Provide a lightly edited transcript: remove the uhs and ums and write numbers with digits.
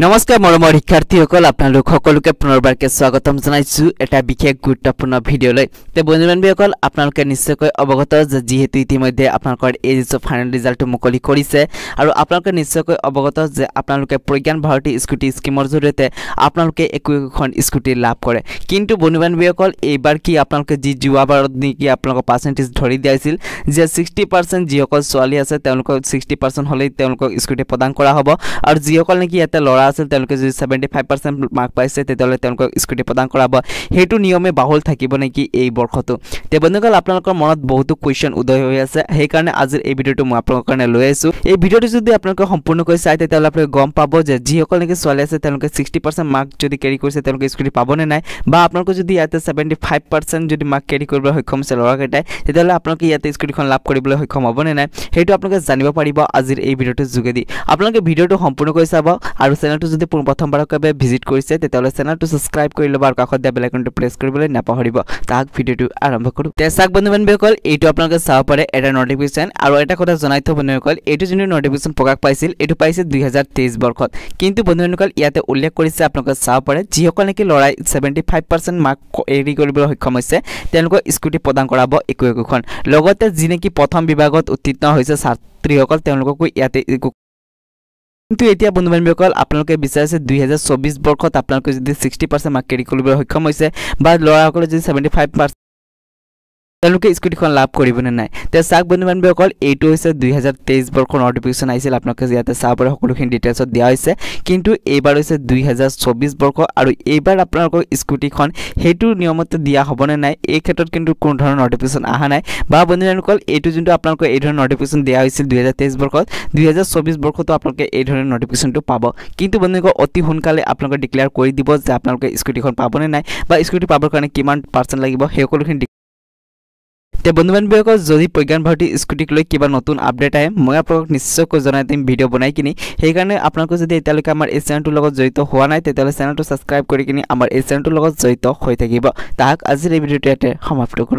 নমস্কাৰ মৰমৰ শিক্ষাৰ্থীসকল আপোনালোক সকলোকে পুনৰবাৰকে স্বাগতম জনাইছো এটা বিশেষ গুৰুত্বপূৰ্ণ ভিডিঅলৈ তে বন্ধু-বান্ধৱীসকল আপোনালোকে নিশ্চয়কৈ অৱগত যে যেহেতু ইতিমধ্যে আপোনালোকৰ এইচএছ ফাইনেল ৰিজাল্ট মুকলি কৰিছে আৰু আপোনালোকে নিশ্চয়কৈ অৱগত যে আপোনালোকে প্ৰজ্ঞান ভাৰতী স্কুটি স্কিমৰ জৰিয়তে আপোনালোকে একোখন স্কুটি লাভ কৰে কিন্তু বন্ধু-বান্ধৱীসকল এইবাৰ কি আপোনালোকে যি যোৱাবাৰত নেকি আপোনালোকৰ পাৰ্চেন্টেজ ধৰি দিছিল যে 60% যিসকল ছোৱালী আছে তেওঁলোকক 60% হলে তেওঁলোকক স্কুটি প্ৰদান কৰা হ'ব আৰু যিসকল নেকি এটা লৰা আছিল তেওঁলোকে যদি 75% মাৰ্ক পাইছে তেতিয়ালে তেওঁলোকক স্কুটি প্ৰদান কৰাব হেতু নিয়মে বাহুল থাকিব নেকি এই বৰ্ষটো তে বন্ধুসকল আপোনালোকৰ মনত বহুত কোৱেশ্চন উদয় হৈ আছে সেই কাৰণে আজিৰ এই ভিডিওটো মই আপোনালোকৰ কাৰণে লৈ আহিছো এই ভিডিওটো যদি আপোনালোকে সম্পূৰ্ণকৈ চাই তেতিয়ালে আপোনালোকে গম পাব যে যিসকল নেকি ছোৱালী আছে তেওঁলোকে 60% মাৰ্ক যদি কেৰি কৰিছে তেওঁলোকে স্কুটি পাবনে নাই বা আপোনালোকে যদি ইয়াতে 75% যদি মাৰ্ক কেৰি কৰিবলৈ সক্ষম আছে লৰাকেইটাই তেতিয়ালে আপোনালোকে ইয়াতে স্কুটিখন লাভ কৰিবলৈ সক্ষম হ'বনে নাই হেতু আপোনালোকে জানিব পাৰিব আজিৰ এই ভিডিওটোৰ যোগেদি আপোনালোকে ভিডিওটো সম্পূৰ্ণকৈ চাব আৰু চেনেলটো যদি প্ৰথমবাৰৰ বাবে ভিজিট কৰিছে তেতিয়ালে চেনেলটো সাবস্ক্ৰাইব কৰি ল'ব আৰু কাষত দিয়া বেল আইকনটো প্ৰেছ কৰিবলৈ নাপাহৰিব তাক ভিডিওটো আৰম্ভ কৰো তে চাক বন্ধু-বান্ধৱীসকল এইটো আপোনালোকে চাব পাৰে এটা নটিফিকেশন আৰু এটা কথা জনাই থব বন্ধুসকল এইটো যোনটো নটিফিকেশন প্ৰকাশ পাইছিল এইটো পাইছে 2023 বৰ্ষত কিন্তু বন্ধুসকল ইয়াতে উল্লেখ কৰিছে আপোনালোকে চাব পাৰে যিসকল নেকি লৰাই 75% মাৰ্ক এৰি কৰিবলৈ সক্ষম হৈছে তেওঁলোকক স্কুটি প্ৰদান কৰাব একোখন লগতে যি নেকি প্ৰথম বিভাগত উত্তীৰ্ণ হৈছে ছাত্ৰীসকল তেওঁলোকক ইয়াতে কিন্তু এতিয়া বন্ধু-বান্ধৱীসকল আপোনালোকে বিচাৰিছে 2024 বৰ্ষত আপোনালোকে যদি 60% মাৰ্ক কেৰি কৰিবলৈ সক্ষম হৈছে বা লৰাসকলে যদি 75% তেওঁলোকে স্কুটিখন লাভ কৰিবনে নাই তে চাক বন্ধু-বান্ধৱীসকল এইটো হৈছে 2023 বৰ্ষৰ নটিফিকেশন আহিছিল আপোনালোকে ইয়াতে চাব পাৰে সকলোখিনি ডিটেইলছত দিয়া হৈছে কিন্তু এইবাৰ হৈছে 2024 বৰ্ষ আৰু এইবাৰ আপোনালোকৰ স্কুটিখন হেতু নিয়মতে দিয়া হ'বনে নাই এই ক্ষেত্ৰত কিন্তু কোন ধৰণৰ নটিফিকেশন আহা নাই বা বন্ধু-বান্ধৱীসকল এইটো যোনটো আপোনালোকৰ এই ধৰণৰ নটিফিকেশন দিয়া হৈছিল 2023 বৰ্ষত 2024 বৰ্ষতো আপোনালোকে এই ধৰণৰ নটিফিকেশনটো পাব কিন্তু বন্ধুসকল অতি সোনকালে আপোনালোকে ডিক্লেয়াৰ কৰি দিব যে আপোনালোকে স্কুটিখন পাবনে নাই বা স্কুটি পাবৰ কাৰণে কিমান পাৰ্চেন্ট লাগিব সেই সকলোখিনি তে বন্ধু-বান্ধৱীসকল যদি প্ৰজ্ঞান ভাৰতী স্কুটিক লৈ কিবা নতুন আপডেট আহে মই আপোনালোকক নিশ্চয়কৈ জনাই দিম ভিডিও বনাই কিনি সেই কাৰণে আপোনালোকে যদি এতিয়ালৈকে আমাৰ এই চেনেলটোৰ লগত জড়িত হোৱা নাই তেতিয়ালে চেনেলটো সাবস্ক্ৰাইব কৰি কিনি আমাৰ এই চেনেলটোৰ লগত জড়িত হৈ থাকিব তাক আজিৰ এই ভিডিওটো ইয়াতে সমাপ্ত কৰো।